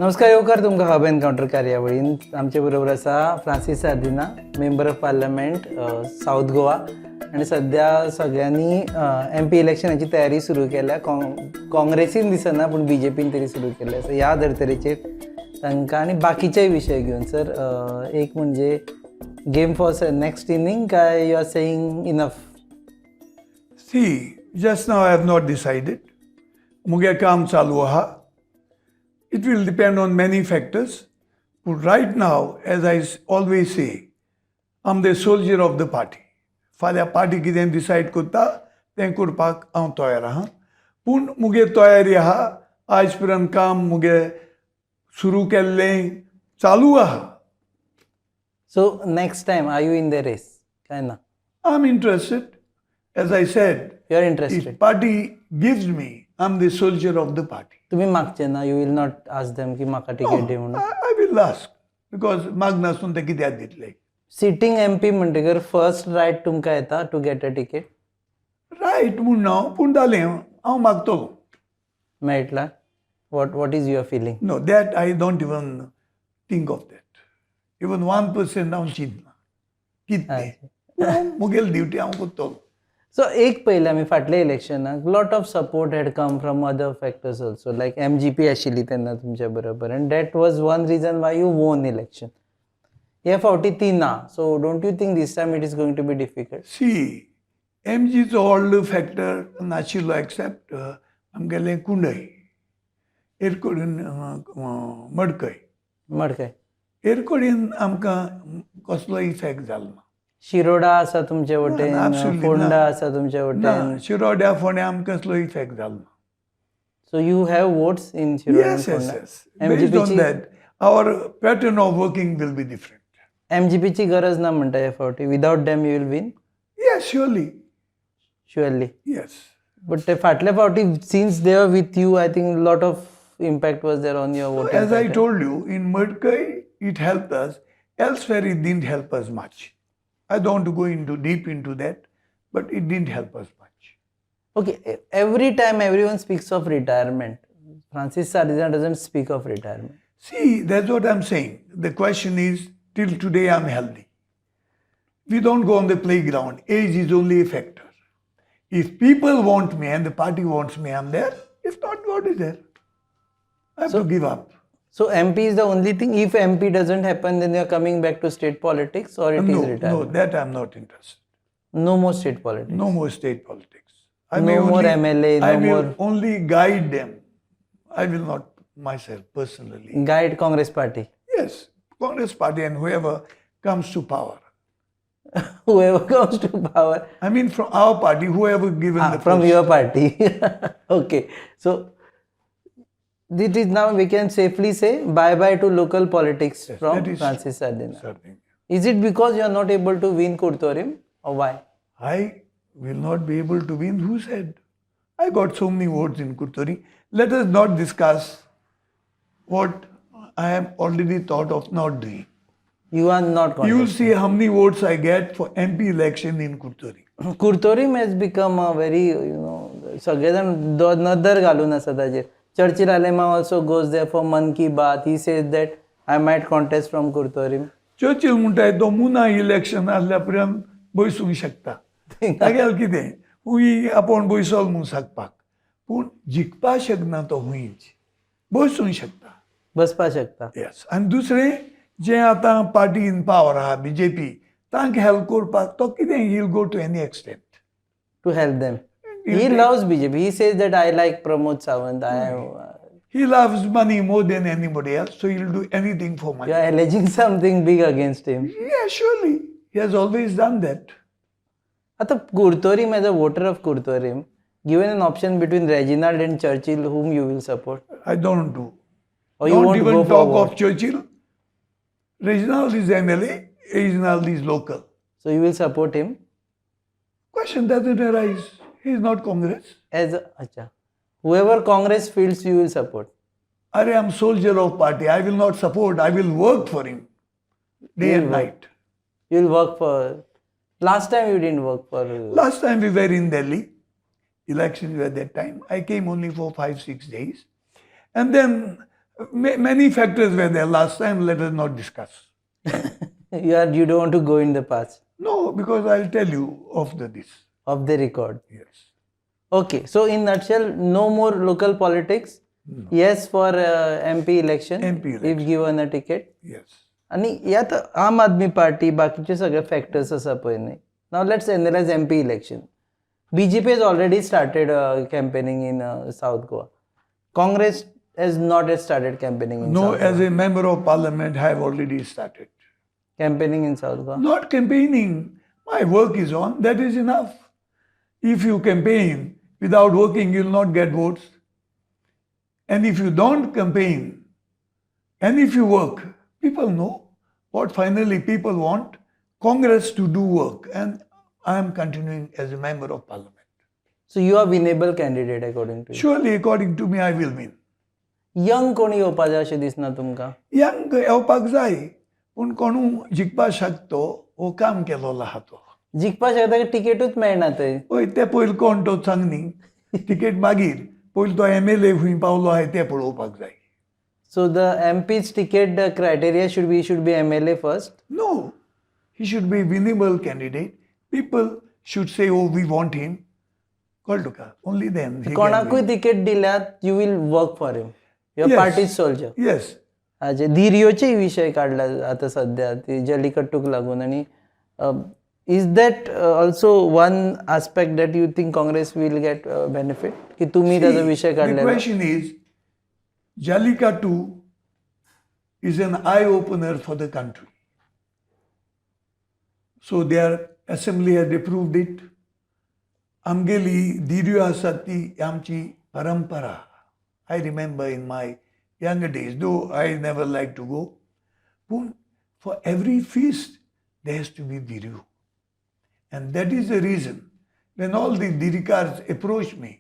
नमस्कार, येवकार तुमकां हब एनकाउंटर कार्यावळीन आमचे बरोबर आसा Francis Sardinha, member of parliament south Goa आनी सद्या सगळ्यांनी MP इलेक्शनाची तयारी सुरू केल्या. काँग्रेसीन दिसना पूण BJPन तरी सुरू केल्या. सो ह्या धर्तरेचेर तांकां आनी बाकीचेय विशय घेवन सर एक म्हणजे गेम फॉर नेक्स्ट इनिंग काय you are saying enough? See, just now I have not decided. मुगे काम चालू आहा. It will depend on many factors. But right now, as I always say, I'm the soldier of the party. फाल्यां party कितें decide करता तें करपाक हांव तयार आहा. पूण मुगे तयारी आहा. आज पर्यंत काम मुगे सुरू केल्लें चालू आहा. So next time, are you in the race? काय ना? I'm interested. As I said, You are interested. if party gives me, I'm the soldier of the party. तुम्ही मागचे ना, you will not ask them की म्हाका ticket दे म्हणून. I will ask because मागनासून ते कित्याक दितले. सिटींग MP म्हणटकर फर्स्ट रायट तुमकां येता to get a ticket? Right म्हूण न्हू पूण जालें हांव मागतलो. मेळटला? What is your feeling? No that I don't even think of that. Even 1% हांव चिंतना कितें मुगेल ड्युटी हांव करतलो. सो एक पयलें आमी फाटल्या इलेक्शनाक lot of support had come from other factors also like MGP आशिल्ली तेन्ना तुमच्या बरोबर and that was one reason why you won election. हे फावटी ती ना. So don't you think this time it is going to be difficult? सी MGचो व्हडलो फॅक्टर नाशिल्लो एक्सेप्ट आमगेलें कुंडय एरकोडीन मडकय एरकोडीन आमकां कसलो इफेक्ट जालो ना. शिरोडा आसा तुमचे वटेन, फोंडा आसा तुमचे वटेन. शिरोड्या फोंड्या आमकां कसलो इफेक्ट जालो ना. So you have votes in Shiroda and Fonda? Yes. Based on that, our pattern of working will be different. MGP ची गरज ना म्हणटा ह्या फावटी. Without them you will win? Yes, surely. Surely. Yes. But ते फाटल्या फावटी since they were with you, I think lot of impact was there on your voting. As I told you, in Madkai, it helped us. Elsewhere, it didn't help us much. I don't want to go deep into that, but it didn't help us much. Okay, every time everyone speaks of retirement, Francis Sardinha doesn't speak of retirement. See, that's what I'm saying. The question is, till today I'm healthy. We don't go on the playground. Age is only a factor. If people want me and the party wants me, I'm there. If not, God is there. I have to give up. So MP is the only thing. If MP doesn't happen, then you're coming back to state politics or it is retirement? No, that I'm not interested. No more state politics? No more state politics. No more MLA, no more... I will only guide them. I will not myself personally. Guide Congress party? Yes, Congress party and whoever comes to power. Whoever comes to power? I mean from our party, whoever given the from post. your party. Okay. So, this is now we can safely say bye-bye to local politics from Francis Sardinha. Is it because you are not able to win Kurtorim or why? I will not be able to win. Who said? I got so many votes in Kurtori. Let us not discuss what I have already thought of not doing. You are not contesting. You will see how many votes I get for MP election in Kurtori. Kurtorim has become a very, सगळे जाण नदर घालून आसा ताजेर. Churchill Alema also goes there for Man Ki Baat. He says that I might contest from Kurtorim. Churchill म्हणटाय तो मुना election आसल्या पर्यंत बसूंक शकता. तागेल कितें हुंय आपूण बसोल म्हूण सांगपाक पूण जिखपा शकना तो हुंयच बसूंक शकता. बसपाक शकता. येस. आनी दुसरें जें आतां पार्टी इन पावर आहा BJP तांकां हेल्प करपाक तो कितें he will go to any extent. To help them. He loves BJP. He says that I like Pramod Sawant. He loves money more than anybody else, so he'll do anything for money. You are alleging something big against him. Yeah, surely. He has always done that. At Kurtorim, as a voter of Kurtorim, given an option between Reginald and Churchill, whom you will support? I don't do. Or you don't won't even go talk for of Churchill. Reginald is MLA, Reginald is local. So you will support him? Question doesn't arise. He is not Congress. Whoever Congress feels, you will support. I am soldier of party. I will not support. I will work for him day and night. You will work for... Last time you didn't work for... Last time we were in Delhi. Elections were that time. I came only for 5-6 days. And then Many factors were there last time, let us not discuss. You don't want to go in the past No, because I'll tell you after this. of the record. Yes. Okay, so in nutshell, no more local politics. Yes for MP election. MP election. If given a ticket. Yes. आणि यात आम आदमी party बाकीचे सगळे factors आसा पळय न्ही. Now let's analyse MP election. BJP has already started campaigning in South Goa. Congress has not yet started campaigning in No, South as Goa. a member of parliament, I have already started. Campaigning in South Goa. Not campaigning. My work is on. That is enough. If you campaign without working, you will not get votes. And if you don't campaign, and if you work, people know what finally people want. Congress to do work. And I am continuing as a member of parliament. So you are winnable candidate according to you. Surely, according to me, I will win. Young कोणी येवपा जाय अशें दिसना तुमकां? Young येवपाक जाय पूण कोणू जिखपा शकतो हो काम केलोलो आहा तो. जिखपा शकता की टिकेटूच मेळना थंय. पळय ते पयलीं कोण तो सांग न्ही तिकेट मागीर पयलीं तो MLA खंय पावलो आहा तें पळोवपाक जाय. So the MP's ticket criteria should be MLA first. No, he should be winnable candidate. People should say, oh, we want him. कळ्ळें तुका? Only then he can कोणाकूय win. तिकेट दिल्यार you will work for him. Your Yes. party soldier. Yes. हाजे धिरयोचे विशय काडला आतां सद्या ती जल्लीकट्टूक लागून आणि is that also one aspect that you think Congress will get benefit की तुम्ही ताजो विशय The काडलेलो. question is, Jallikattu is an eye-opener for the country. So their assembly has approved it. Amgeli Diryu Asati Yamchi Parampara. I remember in my younger days, though I never liked to go. But for every feast, there has to be Diryu. And that is the reason when all the Dirikars approached me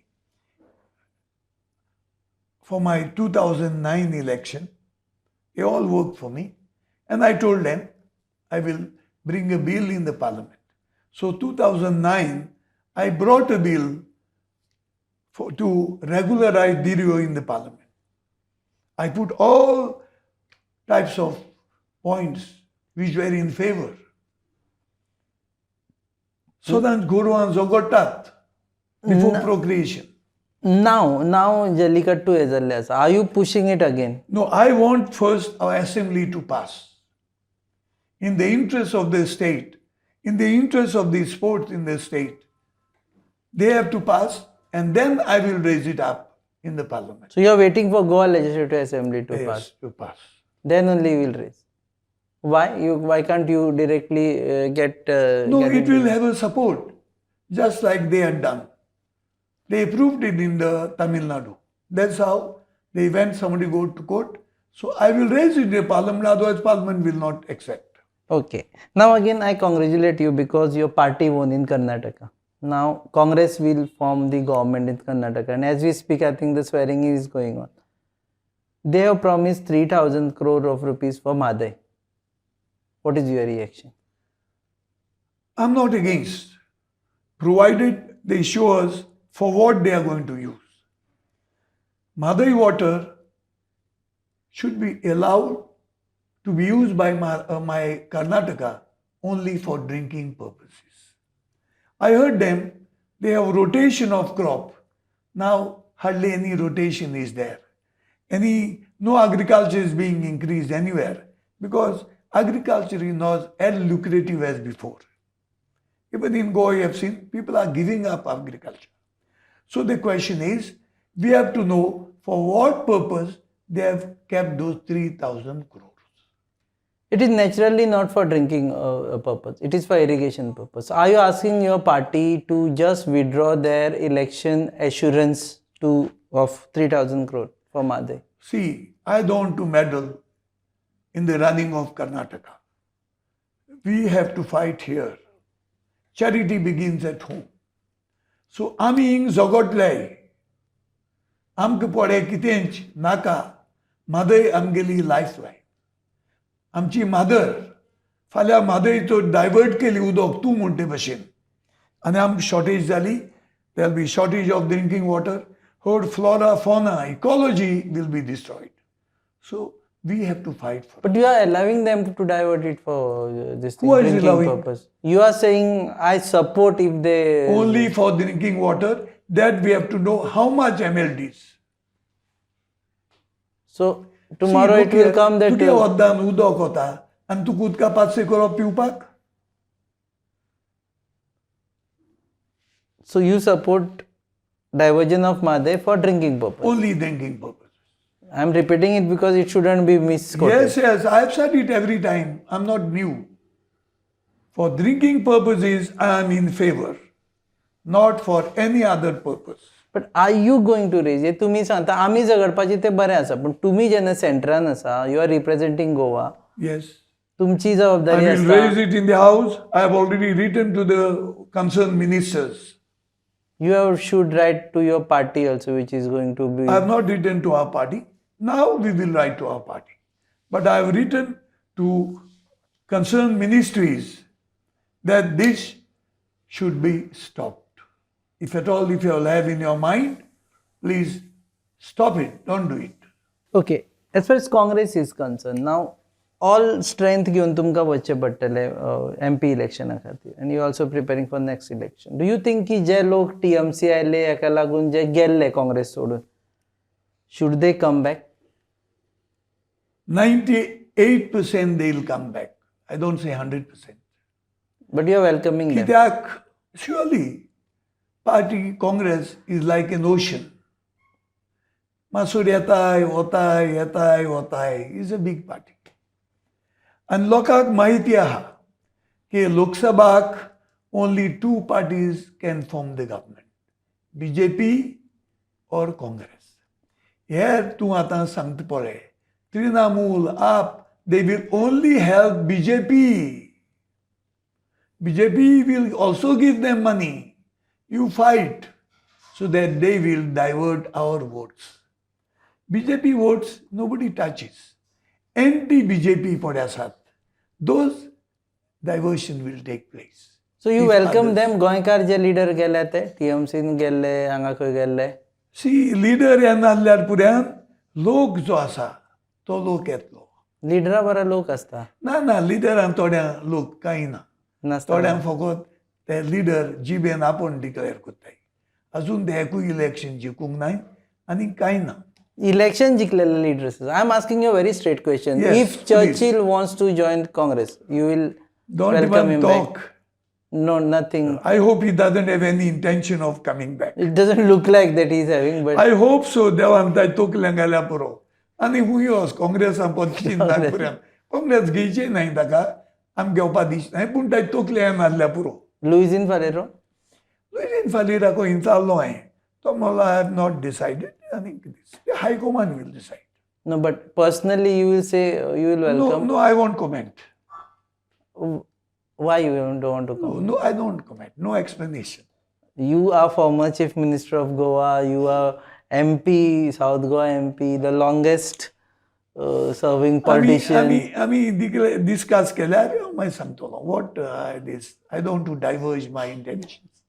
for my 2009 election, they all worked for me. And I told them I will bring a bill in the parliament. So 2009, I brought a bill to regularize Diryu in the parliament. I put all types of points which were in favor. So then Goruan Zogotat before procreation. Now jallikattu हे जाल्ले आसा. Are you pushing it again? No, I want first our assembly to pass. In the interest of the state, in the interest of the sports in the state, they have to pass and then I will raise it up in the parliament. So you are waiting for Goa Legislative Assembly to Yes, pass. to pass. Then only you will raise. Why can't you directly get? No, get it into will have a support, just like they had done. They approved it in the Tamil Nadu. That's how they went, somebody go to court. So I will raise it in the parliament, otherwise parliament will not accept. Okay. Now again, I congratulate you because your party won in Karnataka. Now Congress will form the government in Karnataka, and as we speak, I think the swearing is going on. They have promised 3,000 crore of rupees for Madai. What is your reaction? I'm not against, provided they show us for what they are going to use. Madai water should be allowed to be used by my Karnataka only for drinking purposes. I heard them, they have rotation of crop. Now hardly any rotation is there. No agriculture is being increased anywhere because agriculture is not as lucrative as before. Even in Goa, you have seen people are giving up agriculture. So the question is, we have to know for what purpose they have kept those 3,000 crores. It is naturally not for drinking purpose. It is for irrigation purpose. Are you asking your party to just withdraw their election assurance of 3,000 crore for Madai? See, I don't want to meddle in the running of Karnataka. We have to fight here. Charity begins at home. So आमी हिंग झगडले आमकां पडे कितेंच नाका म्हादय आमगेली life lion आमची मादर फाल्यां म्हादयचो डायवर्ट केली उदक तूं म्हणटे भशेन आनी आमकां शॉर्टेज जाली there will be shortage of drinking water her flora fauna ecology will be destroyed So we have to fight for it. But you are allowing them to divert it for this thing, Who is drinking allowing? purpose. You are saying I support if they Only for drinking water, that we have to know how much MLDs. So tomorrow it will come that तुगे वद्दान उदक होता आणि तू उदका 500 करप पिवपाक. so you support diversion of Made for drinking purpose. Only drinking purpose. I am repeating it because it shouldn't be misquoted. Yes, I have said it every time. I'm not new. For drinking purposes, I am in favor, not for any other purpose. But are you going to raise it? तुम्ही सांगता आम्ही झगडपाचे ते बरें आसा पण तुम्ही जेन्ना सेंटरान आसा you are representing Goa Yes. तुमची I जबाबदारी will आसता. raise it in the House. I have already written to the concerned ministers. You have should write to your party also, which is going to be. I have not written to our party. Now we will write to our party. But I have written to concerned ministries that this should be stopped. If at all, if you have in your mind, please stop it. Don't do it. Okay, as far as Congress is concerned, now all strength घेऊन तुमकां वचचें पडटलें MP इलेक्शना खातीर and you also preparing for next election. Do you think की जे लोक TMC आयले हेका लागून जे गेल्ले काँग्रेस सोडून should they come back? 98% they'll come back. I don't say 100%. But you are welcoming them. Kidak, surely, party Congress is like an ocean. Masur yetai, otai is a big party. And lokak mahiti aha ki Lok Sabhak only two parties can form the government, BJP or Congress. Here tu ata sangt pore. Trinamool, AAP, they will only help BJP. BJP will also give them money. You fight so that they will divert our votes. BJP votes nobody touches. Anti-BJP podyasat. Those diversion will take place. So you If welcome others- them गोंयकार जे leader गेले ते TMC न गेल्ले हांगा खंय गेल्ले. See, leader येना आसल्यार पुऱ्यान लोक जो आसा तो लोक येतलो. लिडरा बरा लोक आसता ना लिडरान थोड्या लोक कांय ना. नासता. थोड्यांक फकत ते लिडर जिबेन आपण डिक्लेअर करताय. अजून ते एकूय इलेक्शन जिखूंक नाय आनी कांय ना. Election जिंकलेले leaders. I am asking you a very straight question. Yes, If Churchill wants to join Congress, you will Don't welcome even him talk. back? No, nothing. I hope he doesn't have any intention of coming back. It doesn't look like that he's having, but I hope so. देवान ताय तोकल्या घाल्या पुरो. आनी हुंयोस काँग्रेसान पक्षी नागपुरान. काँग्रेस घेवचे न्हय ताका. आमी घेवपा दिसनाय पूण ताय तोकल्या नासल्या पुरो. Luisin Falero? Luisin Falera को इंचाल्लो हांवें. तो म्हणलो I have not decided. आनी the High Command will decide. No, but personally you will say you will welcome. No, I won't comment. Why you don't want to come? No, I don't comment. No explanation. You are former Chief Minister of Goa. You are MP, South Goa MP, the longest serving politician. आम्ही discuss केल्यार मागीर सांगतलो. What this? I don't want to diverge my intentions.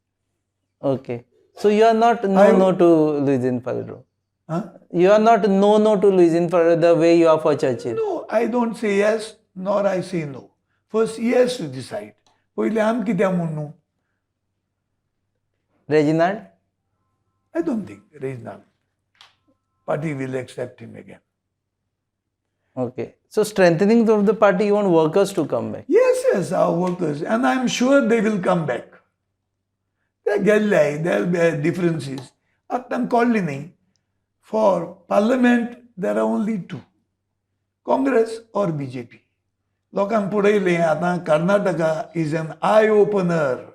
Okay. So you are not no to Luisin Falero. Huh? You are not no to Luisin Falero the way you are for Churchill. No, I don't say yes, nor I say no. First, he has to decide. पहिले आम कित्याक म्हणू? Reginald? I don't think Reginald party will accept him again. Okay. So strengthening of the party, you want workers to come back. Yes, our workers, and I'm sure they will come back. There will be differences. Attam called for parliament, there are only two, Congress or BJP. Lokan Pudele Ata Karnataka is an eye-opener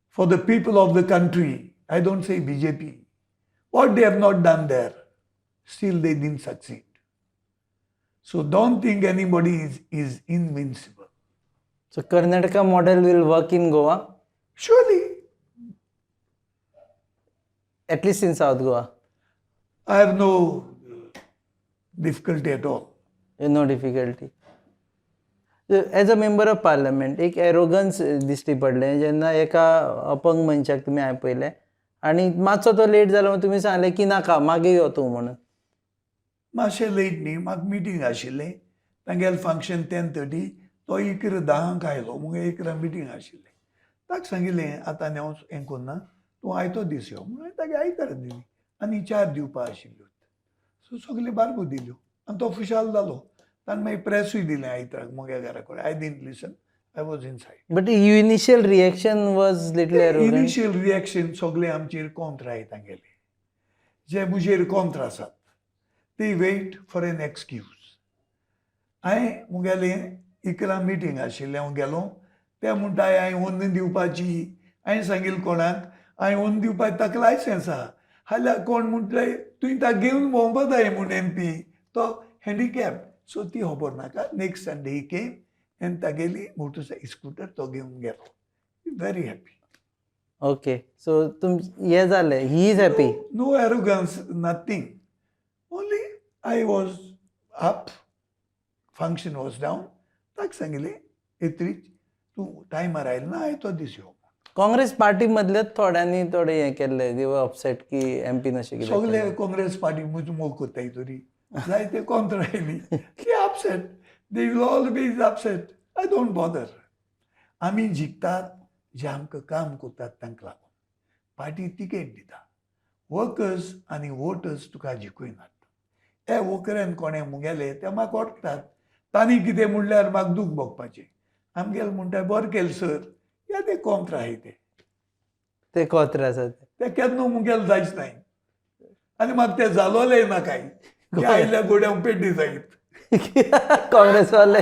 for the people of the country. I don't say BJP. What they have not done there, still they didn't succeed. So don't think anybody is invincible. So Karnataka model will work in Goa, Surely, at least in South Goa. I have no difficulty at all. No difficulty. So, as a member of parliament, एक arrogance दिसटी पडलें जेन्ना एका अपंग मनशाक तुमी आपयले आनी मातसो तो लेट जालो तुम्ही सांगले की नाका मागे यो तूं म्हणून. मातशें लेट न्ही म्हाका मिटींग आशिल्लें तांगेलें फंक्शन 10:30 तो इकरा 10 आयलो मुगे इकरा मिटींग आशिल्लें ताका सांगिल्लें आतां हांव हें करना तूं आयतो दीस यो म्हणून तागे आयतार दिली आनी 4 दिवपा आशिल्ल्यो सो सगल्यो बारबो दिल्यो आनी तो खुशाल जालो ताणें मागीर प्रेसूय दिलें आयताराक मुगे घरा कडेन I didn't listen I was inside but initial reaction was little arrogant. Initial reaction सगळे आमचेर कोंत्राय तांगेले जे मुजेर कोंत्र आसात ते वेट फॉर एन एक्सक्यूज हांवें मुगेलें इकरा मिटींग आशिल्लें हांव गेलो ते म्हणटाय हांवें ओन्न दिवपाची हांवें सांगिल्लें कोणाक हांवें ओन्न दिवपाची ताका लायसन्स आहा हाल्यार कोण म्हणटाय तुवें ताका घेवन भोंवपा जाय म्हूण MP तो हँडिकॅप सो ती खबर नाका नेक्स्ट संडे ही केम आनी तागेली मोटरसायकल स्कूटर तो घेवन गेलो व्हेरी हॅपी. ओके सो हे जालें he is happy. No arrogance, nothing. Only I was up, function was down. ताका सांगिल्लें एत्रीच तूं टायमार आयलो ना हांवें तो दीस यो. काँग्रेस पार्टी मदलेच थोड्यांनी थोडे हें केल्ले दे वर अपसेट की MP नशें कितें सगळे काँग्रेस पार्टी मुज मोग कोत्ताय तरी जायते कोंत्र आयली ती upset they will always upset I don't bother. आमी जिखतात जे आमकां काम कोत्तात तांकां लागून पार्टी तिकेट दिता वर्कर्स आनी वोटर्स तुका जिखूयनात. हे वर्करान कोणें मुगेले ते म्हाका ओळखतात तांणी कितें म्हणल्यार म्हाका दूख भोगपाचें आमगेले म्हणटा बरें केलें सर या ते कोंत्र आहाय ते कोत्र आसात ते केन्ना मुगेले जायच नाय आनी म्हाका ते जालोलें नाकाय ते आयल्या गोड्यां पेड्डी जायत काँग्रेस वाले.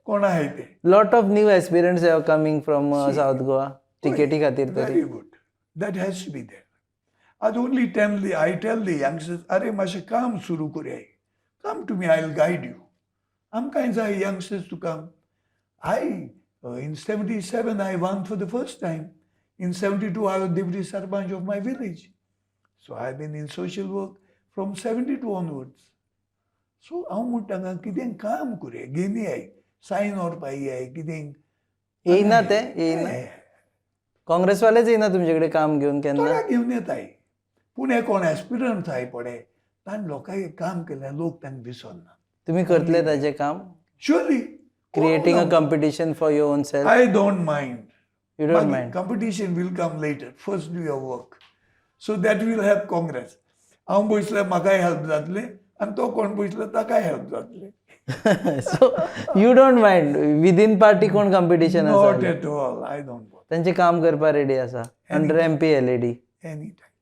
कोण आहाय ते lot of new aspirants are coming from south Goa टिकेटी खातीर तरी. Very good. That has to be there. I tell the youngsters, अरे मातशें काम सुरू करुया. Come to me, I'll guide you. आमकां जाय youngsters to come. In 77, I won for the first time. In 72, I was deputy sarpanch of my village. So I've been in social work from 72 onwards. So हांव म्हणटा कितें काम करुया घेवन येयाय सायन व्हरपा येयाय कितें येयना ते येयना काँग्रेस वालेच येयना तुमचे कडेन काम घेवन केन्ना. थोड्या घेवन येताय पूण हे कोण एस्पिरंट आहाय पळय ताणें लोकांक काम केलें लोक तांकां विसरना. तुमी करतले ताजें काम Surely. creating a competition for your own self. I don't mind. You don't mind. Competition will come later. First do your work. So that will help Congress. हांव बसल्यार म्हाकाय हेल्प जातलें आनी तो कोण बसलो ताकाय हेल्प जातलें. So you don't mind within party कोण competition आसा. Not at all. I don't want. तांचें काम करपा रेडी आसा अंडर MP LED. Anytime.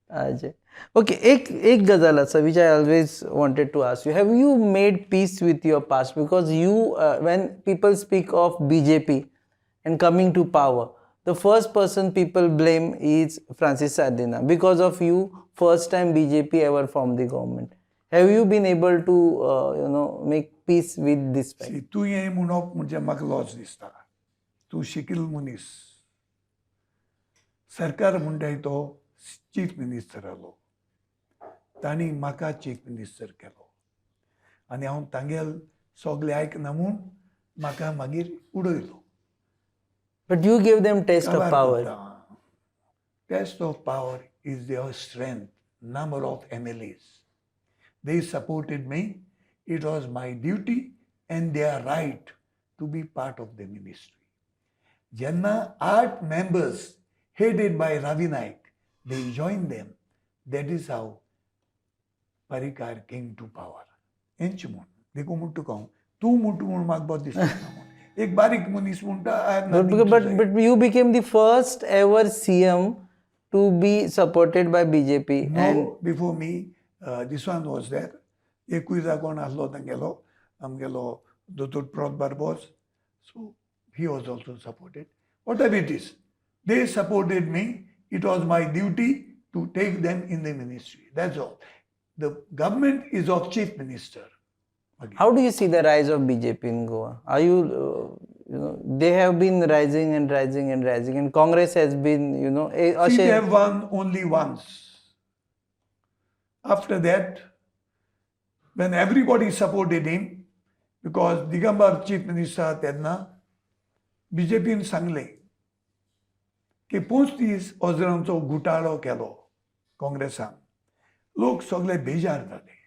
अच्छा. Okay, एक गजाल आसा which I always wanted to ask you. Have you made peace with your past? Because you, when people speak of BJP and coming to power, the first person people blame is Francis Sardinha. Because of you, first time BJP ever formed the government. Have you been able to, make peace with this fact? See, तूं हें म्हणप म्हणजे म्हाका loss दिसता. तूं शिकिल मनीस. सरकार म्हणटाय तो चीफ मिनिस्टर आलो. तांणी म्हाका चीफ मिनिस्टर केलो आनी हांव तांगेल सगळें आयकना म्हूण म्हाका मागीर उडयलो. But you gave them taste of power. Taste of power is their strength, number of MLAs. They supported me. It was my duty and their right to be part of the ministry. Jenna 8 members headed by Ravi Naik, they joined them. That is how Parikar came to power. हेंच म्हूण देखून म्हणटा तुका तूं म्हणटा म्हूण म्हाका बरें दिसना. एक बारीक मनीस म्हणटा but you became the first ever CM to be supported by BJP. No, and before me, this one was there. एकूय कोण आसलो तांगेलो आमगेलो दोतोर प्रॉत बारबोस. So he was also supported. Whatever it is, they supported me. It was my duty to take them in the ministry. That's all. The government is of chief minister. Again. how do you see the rise of BJP in Goa? Are you, they have been rising and rising and rising, and Congress has been, See, they have won only once. After that, when everybody supported him, because Digambar chief minister तेन्ना BJPन सांगलें की 35 हजारांचो घोटाळो केलो काँग्रेसान. लोक सगळे बेजार जाले.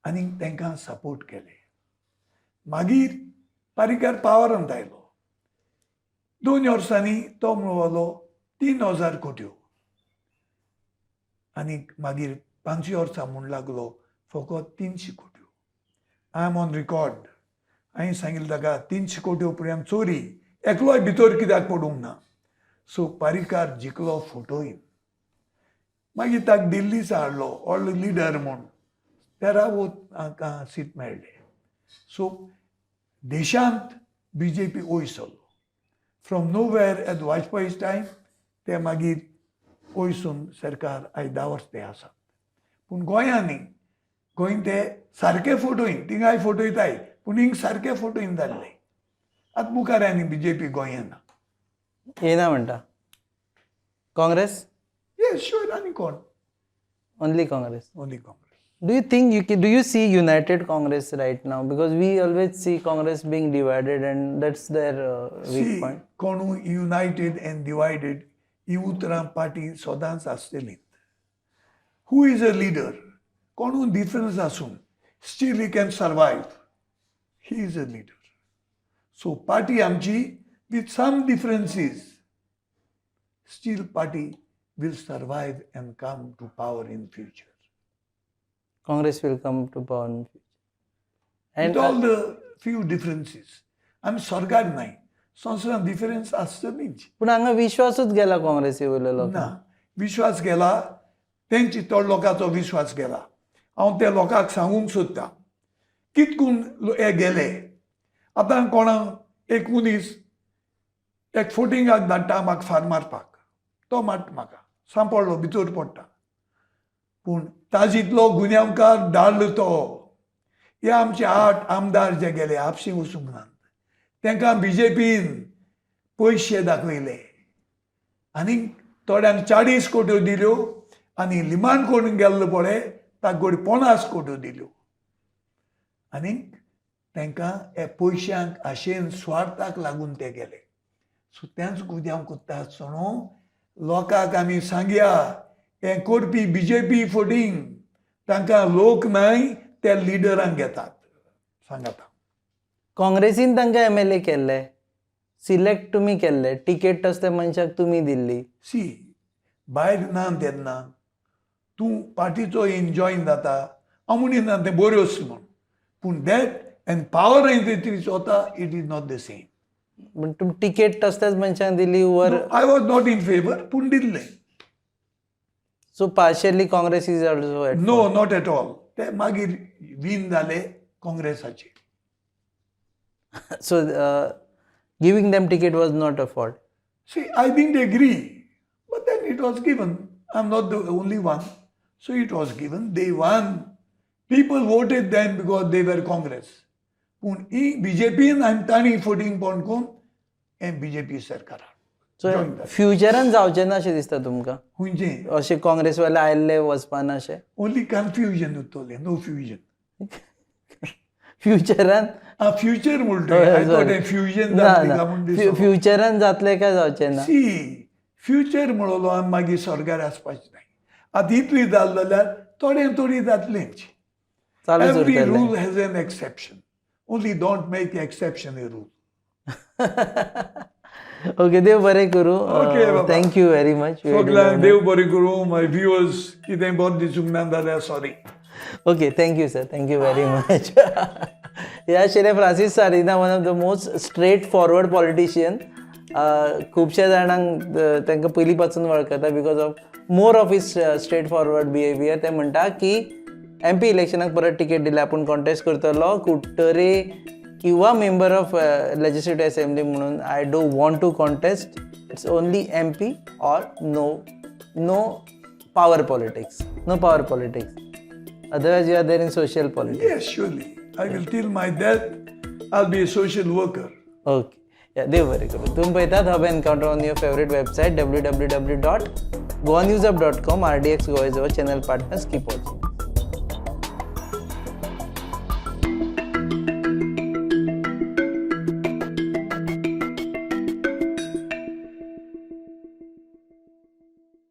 आनी तांकां support केले. मागीर पारीकार पावरांत आयलो. 2 वर्सांनी तो मेळलो 3,000 कोटी आनी मागीर 5 वर्सां म्हूण लागलो फकत 300 कोटी. I am on record. हांवें सांगिल्लें ताका 300 कोटी पर्यंत चोरी एकलोय भितर कित्याक पडूंक ना. सो पारीकार जिखलो फोटोईन. मागीर ताका दिल्लीचो हाडलो व्हडलो लिडर म्हूण 13 सीट मेळ्ळे. सो देशांत BJP वयर सरलो. फ्रॉम नोवेर एट वाजपेयीज टायम ते मागीर वयसून सरकार आयज 10 वर्स ते आसात. पूण गोंयांनी गोंय ते सारके फोटोईन थिंगाय फोटोयताय पूण हिंग सारके फोटोईन जाल्ले. आतां मुखार आनी BJP गोंयांत ना. येना म्हणटा काँग्रेस. Yes sure. आनी कोण? Only Congress. Only Congress. Do you think do you see united Congress right now? Because we always see Congress being divided and that's their weak point. कोणू युनायटेड एंड डिवायडेड ही उतरां पार्टी सदांच आसतली. Who is a leader? कोणू difference आसून still he can survive. He is a leader. So party आमची with some differences still party will survive and come to power in future. Congress will come to power in future. And all the few differences. आमी सरकार नाही संवसारान difference आसतलीच. पूण हांगा विश्वासूच गेला काँग्रेसी वयलो लोक. ना विश्वास गेला. तेंची चड लोकांचो विश्वास गेला. हांव त्या लोकांक सांगूंक सोदतां कितकून हे गेले. आतां कोणाक एक मनीस एक फोटिंगाक धाडटा म्हाका फार मारपाक. तो मारता म्हाका सांपडलो भितर पडटा. पूण ताजितलो गुन्यांवकार धाडलो तो. हे आमचे 8 आमदार जे गेले आपशी वचूंक ना. तांकां BJPन पयशे दाखयले आनी थोड्यांक 40 कोटी दिल्यो आनी लिमान करून गेल्लो पळय ताका गोडी 50 कोटी दिल्यो. आनी तांकां हे पयशांक आशेन स्वार्थाक लागून ते गेले. सो तेंच गुन्यांव कोत्ता आसतना लोकांक आमी सांगया हें करपी BJP फोटींग तांकां लोक नाय ते लिडरांक घेतात. सांगात काँग्रेसीन तांकां MLA केल्ले सिलेक्ट तुमी केल्ले टिकेट त्या मनशाक तुमी दिल्ली. सी भायर ना तेन्ना तूं पार्टीचो एन्जॉय जाता हांव म्हणिना तें बऱ्योच म्हूण. पूण दॅट एंड पावर एंट्रीज वता it is not the same. पूण तुमी टिकेट त्याच मनशाक दिली वर. I was not in favour पूण दिल्लें. So partially Congress is also at. No not at all. ते मागीर विन जाले काँग्रेसाचे. So giving them ticket was not a fault. See, I didn't agree, but then it was given. I'm not the only one, so it was given. They won. People voted them because they were Congress. पूण ही BJP आनी तांणी 14 point कोण हे BJP सरकारान. सो फ्युचरान जावचें ना अशें दिसता तुमकां? हुंचे अशें काँग्रेसवाले आयल्ले वचपाना अशें? ओन्ली कन्फ्युजन उरतलें, नो फ्युजन. फ्युचरान फ्युचर म्हणटलें फ्युजन जातलें काय म्हूण दिसता. फ्युचरान जातलें काय जावचें ना? सी फ्युचर म्हणलो आमी मागीर सरकार आसपाचें नाय. आतां इतली जालें जाल्यार थोडी जातलेंच. Every rule has an exception. Only don't make exception a rule. Okay देव बरें करूं. Thank you very much. सगळ्यांक देव बरें करूं. माय व्ह्युअर्स कितें बरें दिसूंक ना जाल्यार sorry. Okay thank you sir. Thank you very much. हे आशिल्ले Francis Sardinha, one of the most straight forward politician. खुबश्या जाणांक तांकां पयलीं पासून वळखता because of more of his straight forward behaviour. ते म्हणटा की MP इलेक्शनाक परत टिकेट दिल्या आपूण कॉन्टेस्ट करतलो कुट्टरे किंवा मेंबर ऑफ लेजिस्लेटिव्ह असेंब्ली म्हणून. I don't want to contest. It's only MP or no power politics. No power politics. Otherwise, you are there in social politics. Yes, surely. I will till my death, I'll be a social worker. Okay. Yeah, देव बरें करूं. तुम्ही पळयतात hub encounter on your favourite website www.goanewsup.com. RDXGOA is our channel partners. Keep watching.